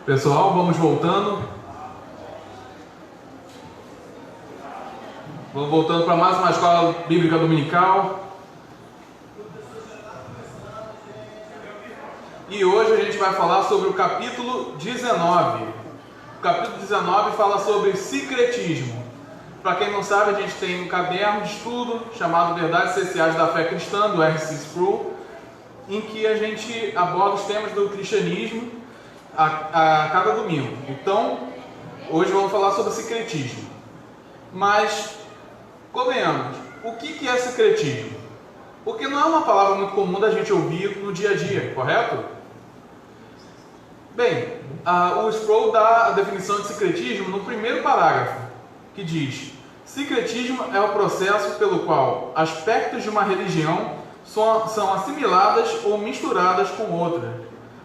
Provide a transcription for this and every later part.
Pessoal, vamos voltando. Vamos voltando para mais uma escola bíblica dominical. E hoje a gente vai falar sobre o capítulo 19. O capítulo 19 fala sobre secretismo. Para quem não sabe, a gente tem um caderno de estudo chamado Verdades Essenciais da Fé Cristã, do R.C. Sproul, em que a gente aborda os temas do cristianismo a cada domingo. Então, hoje vamos falar sobre secretismo. Mas, convenhamos, o que é secretismo? Porque não é uma palavra muito comum da gente ouvir no dia a dia, correto? Bem, o Sproul dá a definição de secretismo no primeiro parágrafo, que diz: secretismo é o processo pelo qual aspectos de uma religião são assimiladas ou misturadas com outra,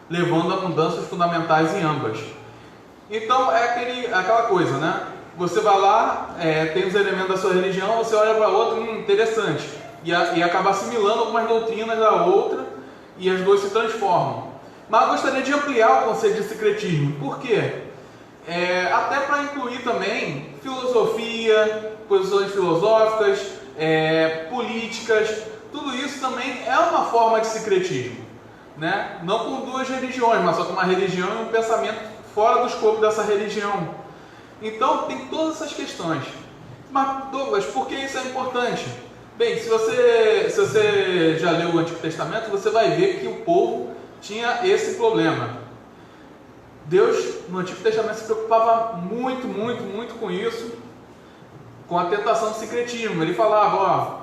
levando a mudanças fundamentais em ambas. Então é aquela coisa, né? Você vai lá, tem os elementos da sua religião, você olha para outra, interessante, e acaba assimilando algumas doutrinas da outra, e as duas se transformam. Mas eu gostaria de ampliar o conceito de secretismo. Por quê? Até para incluir também filosofia, posições filosóficas, políticas, tudo isso também é uma forma de secretismo, né? Não com duas religiões, mas só com uma religião e um pensamento fora do escopo dessa religião. Então tem todas essas questões. Mas Douglas, por que isso é importante? Bem, se você já leu o Antigo Testamento, você vai ver que o povo tinha esse problema. Deus, no Antigo Testamento, se preocupava muito com isso, com a tentação do secretismo. Ele falava: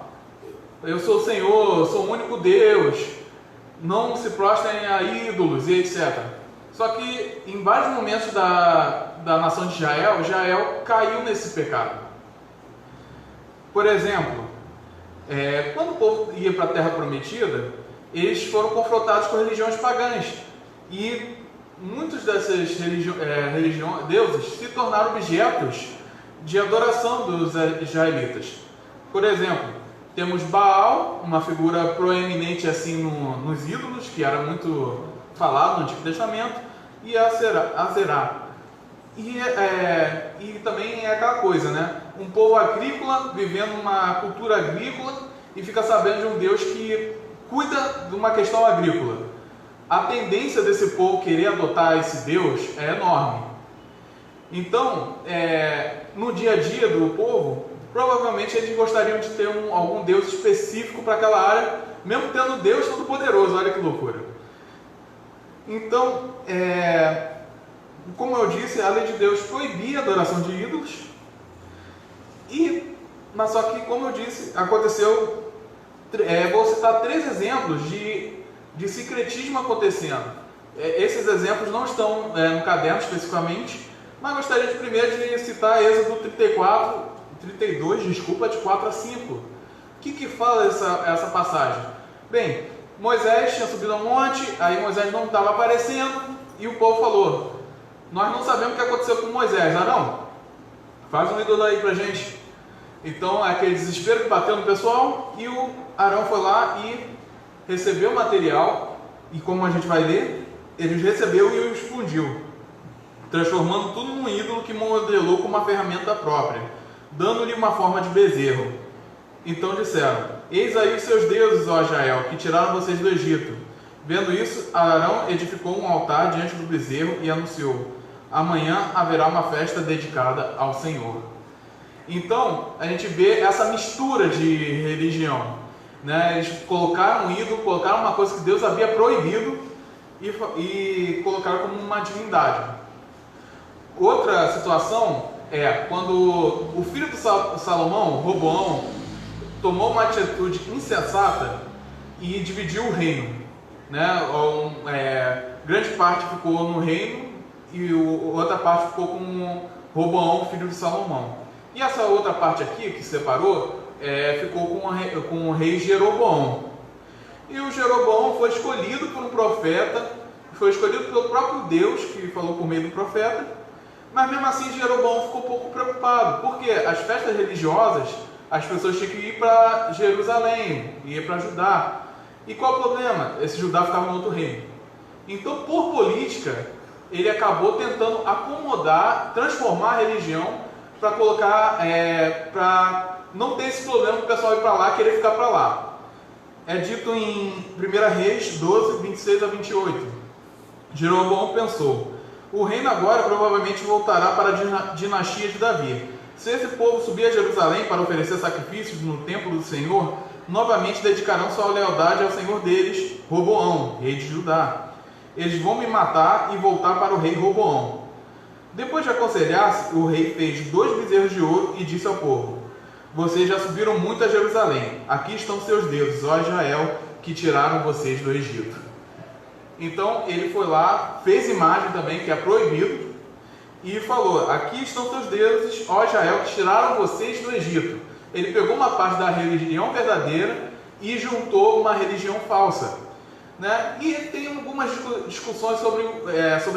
eu sou o Senhor, eu sou o único Deus, não se prostrem a ídolos e etc. Só que em vários momentos da nação de Israel caiu nesse pecado. Por exemplo, quando o povo ia para a Terra Prometida, eles foram confrontados com religiões pagãs. E muitos desses deuses se tornaram objetos de adoração dos israelitas. Por exemplo, temos Baal, uma figura proeminente assim nos ídolos, que era muito falado no Antigo Testamento, e Azerá. E também é aquela coisa, né? Um povo agrícola, vivendo uma cultura agrícola, e fica sabendo de um Deus que cuida de uma questão agrícola. A tendência desse povo querer adotar esse Deus é enorme. Então, no dia a dia do povo, provavelmente eles gostariam de ter algum Deus específico para aquela área, mesmo tendo Deus Todo-Poderoso. Olha que loucura. Então, como eu disse, a lei de Deus proibia a adoração de ídolos. Mas só que, como eu disse, aconteceu. Vou citar 3 exemplos de secretismo acontecendo. Esses exemplos não estão no caderno especificamente, mas gostaria primeiro de citar Êxodo 32, de 4 a 5. O que fala essa passagem? Bem, Moisés tinha subido ao monte, aí Moisés não estava aparecendo, e o povo falou: nós não sabemos o que aconteceu com Moisés. Arão, faz um ídolo aí pra gente. Então, aquele desespero que bateu no pessoal, e o Arão foi lá e recebeu o material, e como a gente vai ler, ele recebeu e o explodiu, transformando tudo num ídolo que modelou com uma ferramenta própria, dando-lhe uma forma de bezerro. Então disseram: eis aí os seus deuses, ó Israel, que tiraram vocês do Egito. Vendo isso, Arão edificou um altar diante do bezerro e anunciou: amanhã haverá uma festa dedicada ao Senhor. Então, a gente vê essa mistura de religião, né? Eles colocaram um ídolo, colocaram uma coisa que Deus havia proibido e colocaram como uma divindade. Outra situação é quando o filho de Salomão, Roboão, tomou uma atitude insensata e dividiu o reino, né? Grande parte ficou no reino e outra parte ficou com Roboão, filho de Salomão. E essa outra parte aqui, que separou, ficou com o rei Jeroboão. E o Jeroboão foi escolhido por um profeta, foi escolhido pelo próprio Deus, que falou por meio do profeta, mas mesmo assim Jeroboão ficou um pouco preocupado, porque as festas religiosas, as pessoas tinham que ir para Jerusalém, ir para Judá. E qual o problema? Esse Judá ficava no outro reino. Então, por política, ele acabou tentando acomodar, transformar a religião para colocar, para não ter esse problema do pessoal ir para lá, querer ficar para lá. É dito em 1 Reis 12, 26 a 28. Jeroboão pensou: o reino agora provavelmente voltará para a dinastia de Davi. Se esse povo subir a Jerusalém para oferecer sacrifícios no templo do Senhor, novamente dedicarão sua lealdade ao Senhor deles, Roboão, rei de Judá. Eles vão me matar e voltar para o rei Roboão. Depois de aconselhar-se, o rei fez 2 bezerros de ouro e disse ao povo: vocês já subiram muito a Jerusalém. Aqui estão seus deuses, ó Israel, que tiraram vocês do Egito. Então ele foi lá, fez imagem também, que é proibido, e falou: aqui estão seus deuses, ó Israel, que tiraram vocês do Egito. Ele pegou uma parte da religião verdadeira e juntou uma religião falsa, né? E tem algumas discussões sobre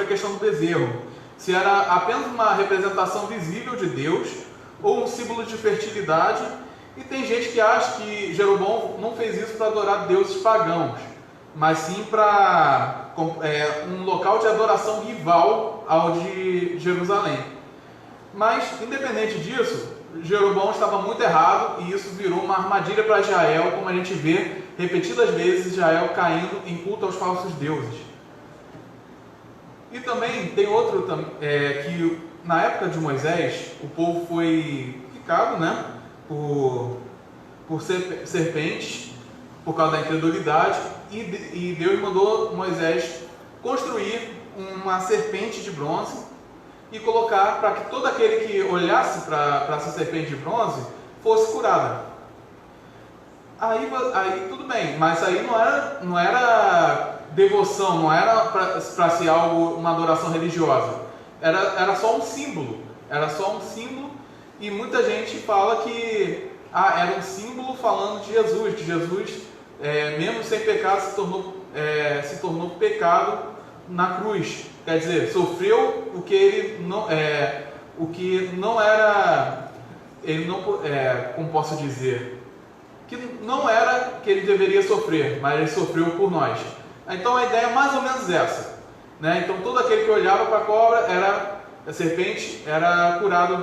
a questão do bezerro, se era apenas uma representação visível de Deus ou um símbolo de fertilidade. E tem gente que acha que Jeroboão não fez isso para adorar deuses pagãos, mas sim para um local de adoração rival ao de Jerusalém. Mas, independente disso, Jeroboão estava muito errado e isso virou uma armadilha para Israel, como a gente vê repetidas vezes Israel caindo em culto aos falsos deuses. E também tem outro que na época de Moisés, o povo foi picado, né, por serpentes, por causa da incredulidade, e Deus mandou Moisés construir uma serpente de bronze e colocar para que todo aquele que olhasse para essa serpente de bronze fosse curada. Aí tudo bem, mas aí não era devoção, não era para ser algo, uma adoração religiosa. Era só um símbolo. E muita gente fala que era um símbolo falando de Jesus, mesmo sem pecado, se tornou pecado na cruz. Quer dizer, sofreu o que não era, como posso dizer, que não era que ele deveria sofrer, mas ele sofreu por nós. Então a ideia é mais ou menos essa, né? Então todo aquele que olhava para a cobra, a serpente, era curado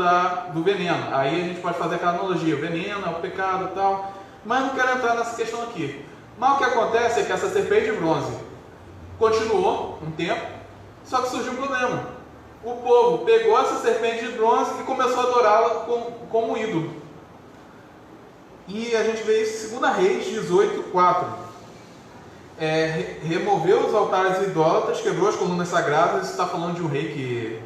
do veneno. Aí a gente pode fazer aquela analogia: o veneno é o pecado e tal, mas não quero entrar nessa questão aqui. Mas o que acontece é que essa serpente de bronze continuou um tempo, só que surgiu um problema. O povo pegou essa serpente de bronze e começou a adorá-la como um ídolo. E a gente vê isso em 2 Reis 18, 4. Removeu os altares idólatras, quebrou as colunas sagradas. Isso está falando de um rei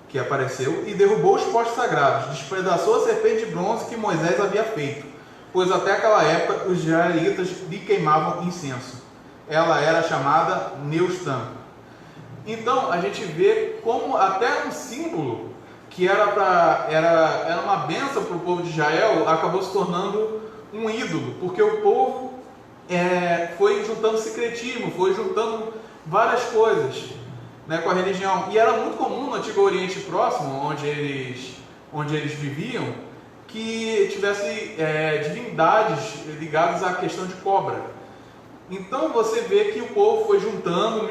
que apareceu, e derrubou os postes sagrados, despedaçou a serpente de bronze que Moisés havia feito, pois até aquela época os israelitas lhe queimavam incenso. Ela era chamada Neustã. Então a gente vê como até um símbolo que era uma bênção para o povo de Israel acabou se tornando um ídolo, porque o povo foi juntando secretismo, foi juntando várias coisas, né, com a religião. E era muito comum no Antigo Oriente Próximo, onde eles viviam, que tivesse divindades ligadas à questão de cobra. Então você vê que o povo foi juntando,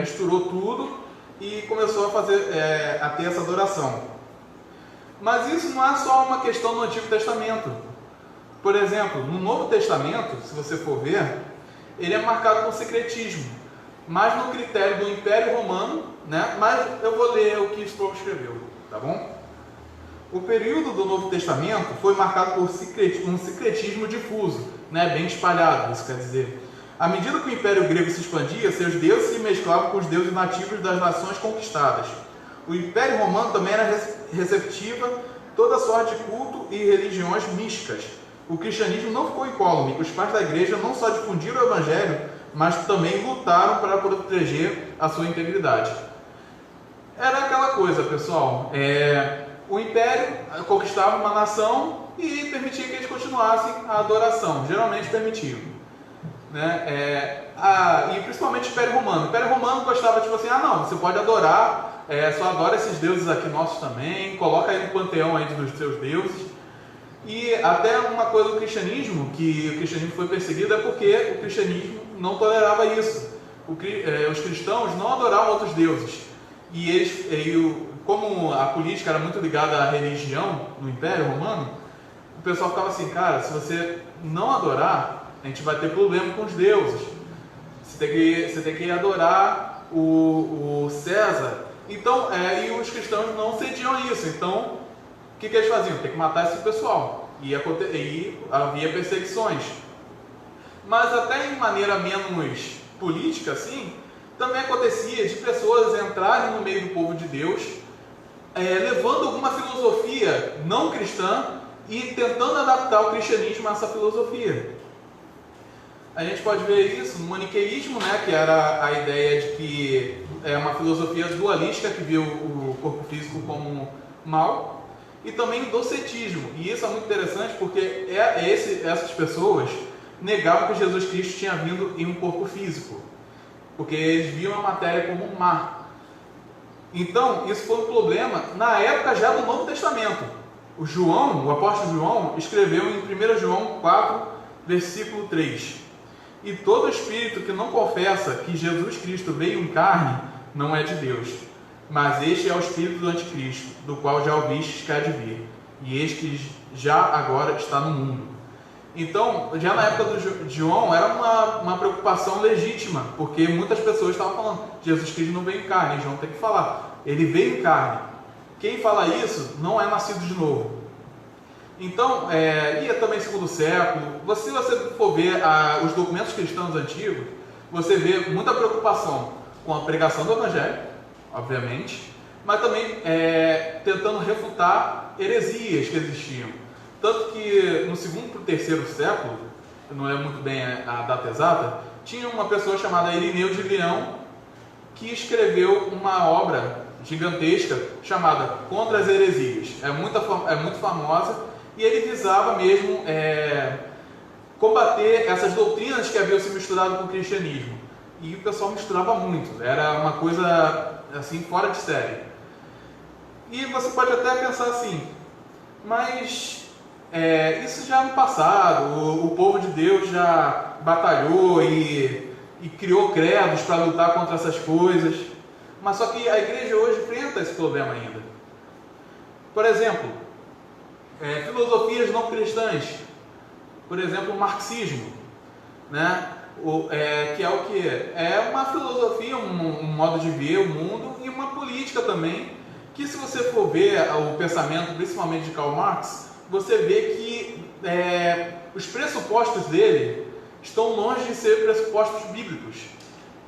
misturou tudo e começou a ter essa adoração. Mas isso não é só uma questão do Antigo Testamento. Por exemplo, no Novo Testamento, se você for ver, ele é marcado com secretismo, mas no critério do Império Romano, né? Mas eu vou ler o que Sproul escreveu, tá bom? O período do Novo Testamento foi marcado por um secretismo difuso, né? Bem espalhado, isso quer dizer. À medida que o Império Grego se expandia, seus deuses se mesclavam com os deuses nativos das nações conquistadas. O Império Romano também era receptivo a toda sorte de culto e religiões místicas. O cristianismo não ficou incólume. Os pais da igreja não só difundiram o evangelho, mas também lutaram para proteger a sua integridade. Era aquela coisa, pessoal. O império conquistava uma nação e permitia que eles continuassem a adoração. Geralmente permitiam, né? E principalmente o Império Romano. O Império Romano gostava, tipo assim, não, você pode adorar, só adora esses deuses aqui nossos também, coloca aí no panteão aí dos seus deuses. E até uma coisa do cristianismo, que o cristianismo foi perseguido, é porque o cristianismo não tolerava isso. Os cristãos não adoravam outros deuses. Como a política era muito ligada à religião no Império Romano, o pessoal ficava assim, cara, se você não adorar, a gente vai ter problema com os deuses. Você tem que adorar o César. Então, e os cristãos não cediam a isso. Então, o que eles faziam? Tem que matar esse pessoal. E havia perseguições. Mas até em maneira menos política, assim, também acontecia de pessoas entrarem no meio do povo de Deus, levando alguma filosofia não cristã e tentando adaptar o cristianismo a essa filosofia. A gente pode ver isso no maniqueísmo, né, que era a ideia de que é uma filosofia dualística que viu o corpo físico como mal, e também o docetismo. E isso é muito interessante porque essas pessoas negavam que Jesus Cristo tinha vindo em um corpo físico, porque eles viam a matéria como um mar. Então, isso foi um problema na época já do Novo Testamento. O apóstolo João, escreveu em 1 João 4, versículo 3. E todo espírito que não confessa que Jesus Cristo veio em carne, não é de Deus. Mas este é o espírito do anticristo, do qual já ouvistes que há de vir. E eis que já agora está no mundo. Então, já na época de João, era uma preocupação legítima, porque muitas pessoas estavam falando, Jesus Cristo não veio em carne, e João tem que falar, ele veio em carne. Quem fala isso não é nascido de novo. Então, e também segundo século, se você for ver os documentos cristãos antigos, você vê muita preocupação com a pregação do Evangelho, obviamente, mas também tentando refutar heresias que existiam. Tanto que no segundo para o terceiro século, eu não lembro muito bem a data exata, tinha uma pessoa chamada Irineu de Leão que escreveu uma obra gigantesca chamada Contra as Heresias. É muito famosa e ele visava mesmo combater essas doutrinas que haviam se misturado com o cristianismo. E o pessoal misturava muito, era uma coisa assim fora de série. E você pode até pensar assim, mas isso já é no passado, o povo de Deus já batalhou e criou credos para lutar contra essas coisas, mas só que a igreja hoje enfrenta esse problema ainda. Por exemplo, filosofias não cristãs, por exemplo, o marxismo, né? Que é o que? É uma filosofia, um modo de ver o mundo e uma política também, que se você for ver o pensamento, principalmente de Karl Marx, você vê que os pressupostos dele estão longe de ser pressupostos bíblicos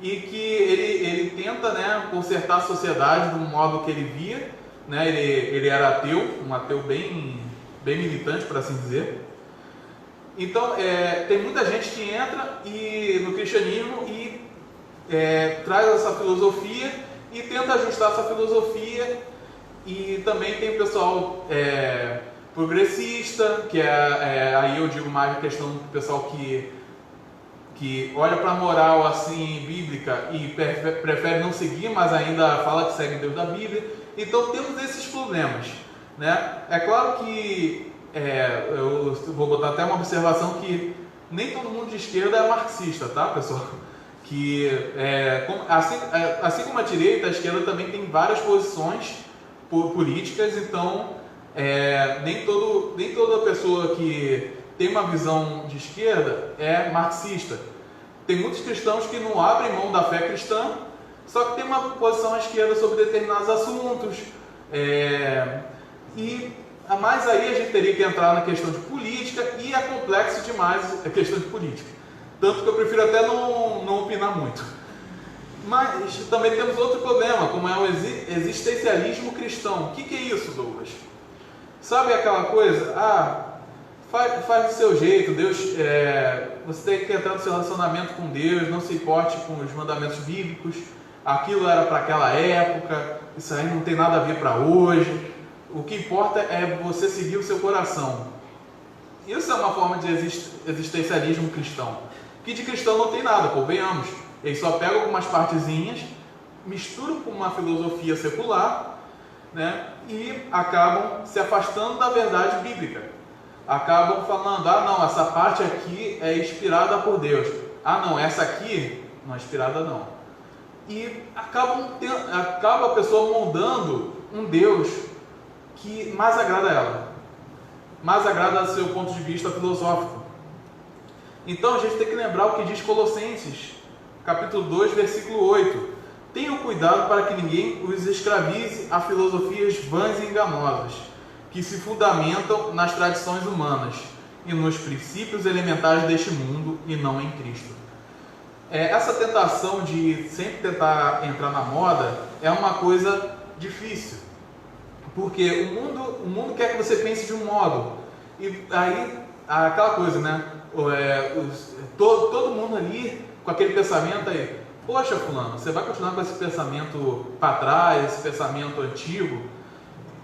e que ele tenta, né, consertar a sociedade do modo que ele via, né? Ele era ateu, um ateu bem militante, por assim dizer. Então, tem muita gente que entra no cristianismo e traz essa filosofia e tenta ajustar essa filosofia, e também tem o pessoal progressista, que aí eu digo mais a questão do pessoal que olha para a moral assim bíblica e prefere não seguir, mas ainda fala que segue Deus da Bíblia. Então temos esses problemas, né? É claro que eu vou botar até uma observação que nem todo mundo de esquerda é marxista, tá, pessoal? Que assim como a direita, a esquerda também tem várias posições políticas, então nem toda pessoa que tem uma visão de esquerda é marxista. Tem muitos cristãos que não abrem mão da fé cristã, só que tem uma posição à esquerda sobre determinados assuntos, mas aí a gente teria que entrar na questão de política, e é complexo demais a questão de política, tanto que eu prefiro até não opinar muito. Mas também temos outro problema, como é o existencialismo cristão. O que é isso, Douglas? Sabe aquela coisa? Faz do seu jeito, Deus, você tem que entrar no seu relacionamento com Deus, não se importe com os mandamentos bíblicos, aquilo era para aquela época, isso aí não tem nada a ver para hoje, o que importa é você seguir o seu coração. Isso é uma forma de existencialismo cristão, que de cristão não tem nada, convenhamos. Eles só pegam algumas partezinhas, misturam com uma filosofia secular, né, e acabam se afastando da verdade bíblica. Acabam falando, não, essa parte aqui é inspirada por Deus. Não, essa aqui não é inspirada não. e acaba a pessoa moldando um Deus que mais agrada a ela, mais agrada ao seu ponto de vista filosófico. Então a gente tem que lembrar o que diz Colossenses, capítulo 2, versículo 8. Tenham cuidado para que ninguém os escravize a filosofias vãs e enganosas, que se fundamentam nas tradições humanas e nos princípios elementares deste mundo e não em Cristo. Essa tentação de sempre tentar entrar na moda é uma coisa difícil, porque o mundo quer que você pense de um modo, e aí aquela coisa, né? Todo mundo ali com aquele pensamento aí, poxa fulano, você vai continuar com esse pensamento para trás, esse pensamento antigo,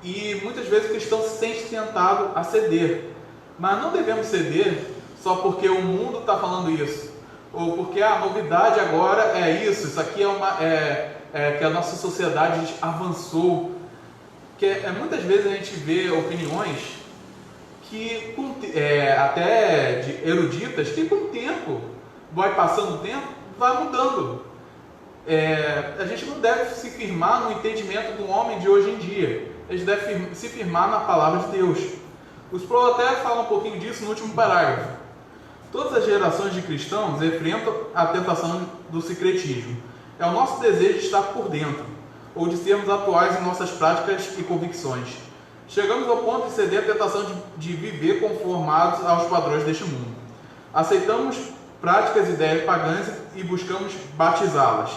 e muitas vezes o cristão se sente tentado a ceder, mas não devemos ceder só porque o mundo está falando isso, ou porque a novidade agora é isso aqui que a nossa sociedade avançou, muitas vezes a gente vê opiniões que até de eruditas, que com o tempo, vai passando o tempo, vai mudando. A gente não deve se firmar no entendimento do homem de hoje em dia, a gente deve se firmar na palavra de Deus. Os Pro até falam um pouquinho disso no último parágrafo. Todas as gerações de cristãos enfrentam a tentação do sincretismo. É o nosso desejo de estar por dentro, ou de sermos atuais em nossas práticas e convicções. Chegamos ao ponto de ceder à tentação de viver conformados aos padrões deste mundo. Aceitamos práticas e ideias pagãs e buscamos batizá-las.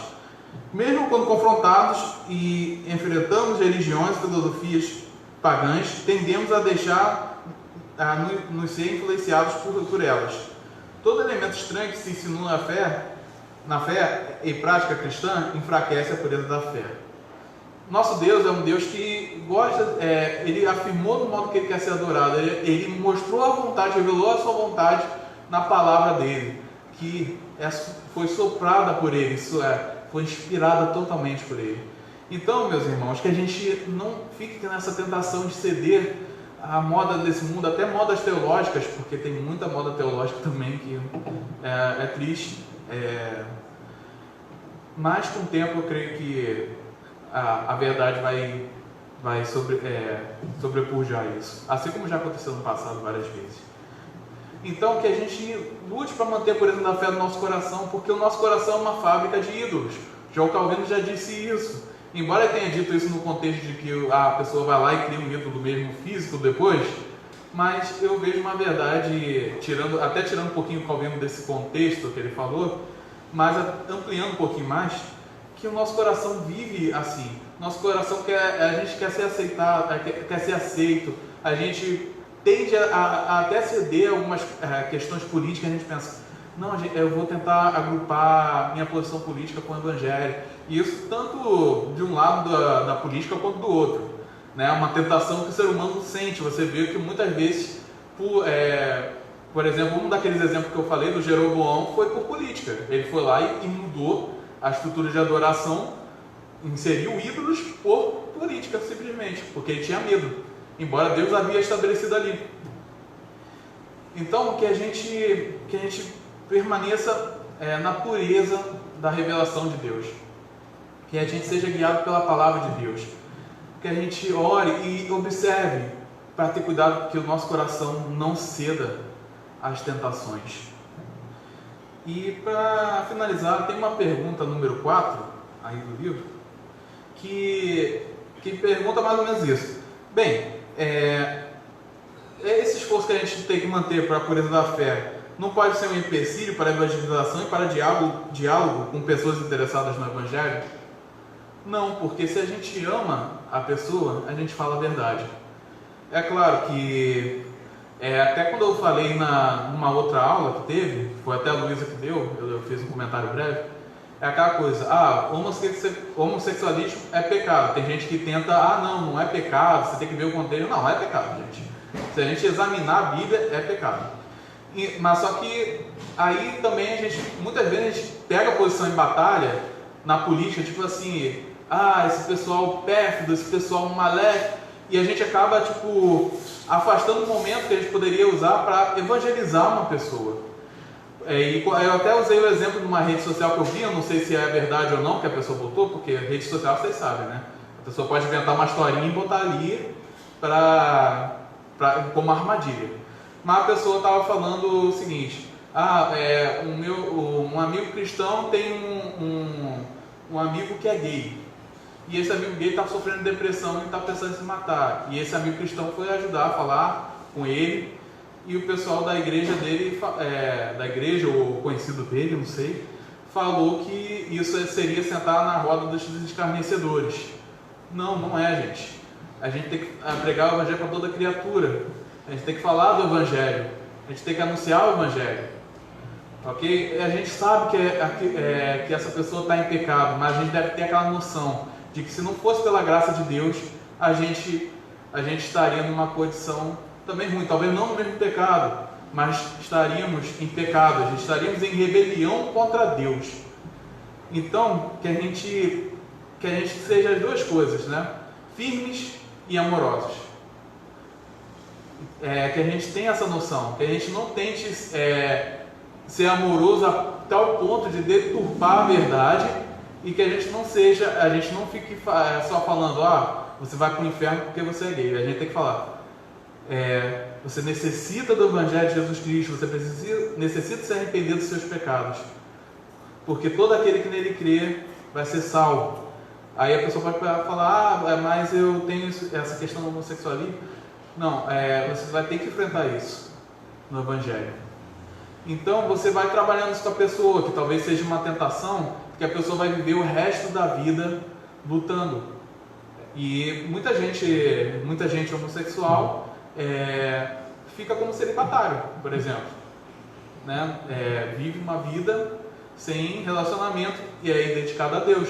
Mesmo quando confrontados e enfrentamos religiões e filosofias pagãs, tendemos a nos ser influenciados por elas. Todo elemento estranho que se ensinou na fé e prática cristã enfraquece a pureza da fé. Nosso Deus é um Deus que gosta, ele afirmou no modo que ele quer ser adorado, ele mostrou a vontade, revelou a sua vontade na palavra dele, que foi soprada por ele, foi inspirada totalmente por ele. Então, meus irmãos, que a gente não fique nessa tentação de ceder à moda desse mundo, até modas teológicas, porque tem muita moda teológica também que é triste, mas com o tempo eu creio que a verdade vai sobrepujar isso, assim como já aconteceu no passado várias vezes. Então que a gente lute para manter a pureza da fé no nosso coração, porque o nosso coração é uma fábrica de ídolos. João Calvino já disse isso, embora ele tenha dito isso no contexto de que a pessoa vai lá e cria um ídolo mesmo físico depois, mas eu vejo uma verdade, tirando um pouquinho o Calvino desse contexto que ele falou, mas ampliando um pouquinho mais, que o nosso coração vive assim. Nosso coração a gente quer ser aceitado, quer ser aceito, a gente tende a até ceder algumas questões políticas. A gente pensa, não, eu vou tentar agrupar minha posição política com o evangelho, e isso tanto de um lado da política quanto do outro, né? Uma tentação que o ser humano sente. Você vê que muitas vezes, por exemplo, um daqueles exemplos que eu falei do Jeroboão foi por política. Ele foi lá e mudou a estrutura de adoração, inseriu ídolos por política, simplesmente, porque ele tinha medo, embora Deus havia estabelecido ali. Então, que a gente permaneça na pureza da revelação de Deus, que a gente seja guiado pela palavra de Deus, que a gente ore e observe para ter cuidado que o nosso coração não ceda às tentações. E para finalizar, tem uma pergunta número 4 aí do livro, que pergunta mais ou menos isso. Bem, esse esforço que a gente tem que manter para a pureza da fé não pode ser um empecilho para a evangelização e para diálogo com pessoas interessadas no evangelho? Não, porque se a gente ama a pessoa, a gente fala a verdade. É claro que até quando eu falei numa outra aula que teve, foi até a Luísa que deu, eu fiz um comentário breve, é aquela coisa, homossexualismo é pecado. Tem gente que tenta, não é pecado, você tem que ver o contexto. Não é pecado, gente. Se a gente examinar a Bíblia, é pecado. Mas só que aí também muitas vezes a gente pega a posição em batalha na política, tipo assim, esse pessoal pérfido, esse pessoal maléfico, e a gente acaba afastando o momento que a gente poderia usar para evangelizar uma pessoa. Eu até usei o exemplo de uma rede social que eu vi, eu não sei se é verdade ou não que a pessoa botou, porque rede social vocês sabem, né? A pessoa pode inventar uma historinha e botar ali como uma armadilha. Mas a pessoa estava falando o seguinte: um amigo cristão tem um amigo que é gay. E esse amigo gay está sofrendo depressão e está pensando em se matar. E esse amigo cristão foi ajudar a falar com ele. E o pessoal da igreja dele, da igreja ou conhecido dele, não sei, falou que isso seria sentar na roda dos escarnecedores. Não, não é, gente. A gente tem que pregar o evangelho para toda criatura. A gente tem que falar do evangelho. A gente tem que anunciar o evangelho. Ok? A gente sabe que essa pessoa está em pecado, mas a gente deve ter aquela noção de que se não fosse pela graça de Deus, a gente estaria numa condição também ruim, talvez não no mesmo pecado, mas estaríamos em pecado, a gente estaríamos em rebelião contra Deus. Então, que a gente seja as duas coisas, né? Firmes e amorosos. Que a gente tenha essa noção, que a gente não tente ser amoroso a tal ponto de deturpar a verdade, e que a gente não fique só falando, você vai para o inferno porque você é gay. A gente tem que falar, você necessita do evangelho de Jesus Cristo, você necessita se arrepender dos seus pecados, porque todo aquele que nele crê vai ser salvo. Aí a pessoa pode falar, mas eu tenho essa questão do homossexualismo. Não, você vai ter que enfrentar isso no evangelho. Então você vai trabalhando isso com a pessoa, que talvez seja uma tentação, que a pessoa vai viver o resto da vida lutando. E muita gente homossexual fica como celibatário, por exemplo, né? Vive uma vida sem relacionamento e é dedicado a Deus.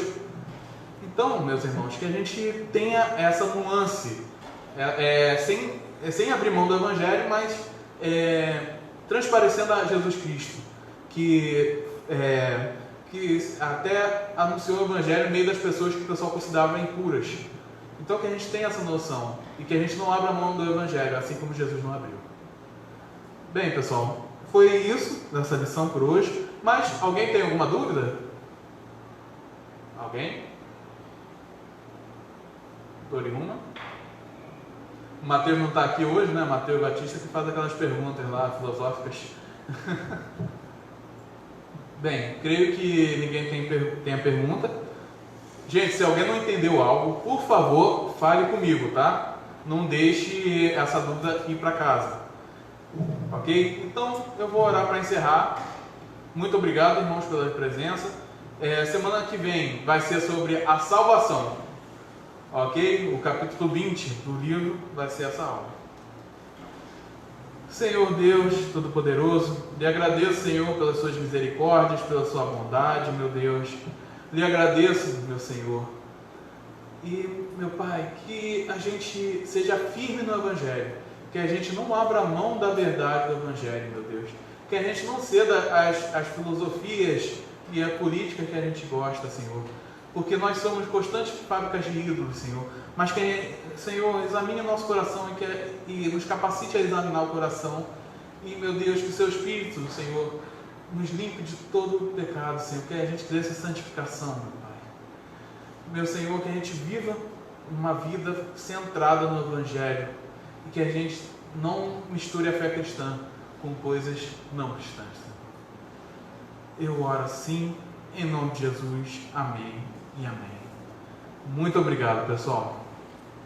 Então, meus irmãos, que a gente tenha essa nuance, sem abrir mão do evangelho, mas transparecendo a Jesus Cristo, que até anunciou o evangelho no meio das pessoas que o pessoal considerava impuras. Então que a gente tenha essa noção e que a gente não abra mão do evangelho, assim como Jesus não abriu. Bem, pessoal, foi isso nessa lição por hoje. Mas alguém tem alguma dúvida? Alguém? Nenhuma? O Mateus não está aqui hoje, né? Mateus Batista, que faz aquelas perguntas lá filosóficas. Bem, creio que ninguém tenha pergunta. Gente, se alguém não entendeu algo, por favor, fale comigo, tá? Não deixe essa dúvida ir para casa. Ok? Então, eu vou orar para encerrar. Muito obrigado, irmãos, pela presença. Semana que vem vai ser sobre a salvação. Ok? O capítulo 20 do livro vai ser essa aula. Senhor Deus Todo-Poderoso, lhe agradeço, Senhor, pelas suas misericórdias, pela sua bondade, meu Deus. Lhe agradeço, meu Senhor. E, meu Pai, que a gente seja firme no Evangelho, que a gente não abra mão da verdade do Evangelho, meu Deus. Que a gente não ceda às filosofias e à política que a gente gosta, Senhor. Porque nós somos constantes fábricas de ídolos, Senhor. Mas que, Senhor, examine o nosso coração e nos capacite a examinar o coração. E, meu Deus, que o Seu Espírito, Senhor, nos limpe de todo o pecado, Senhor. Que a gente cresça em santificação, meu Pai. Meu Senhor, que a gente viva uma vida centrada no Evangelho. E que a gente não misture a fé cristã com coisas não cristãs, Senhor. Eu oro assim, em nome de Jesus. Amém e amém. Muito obrigado, pessoal.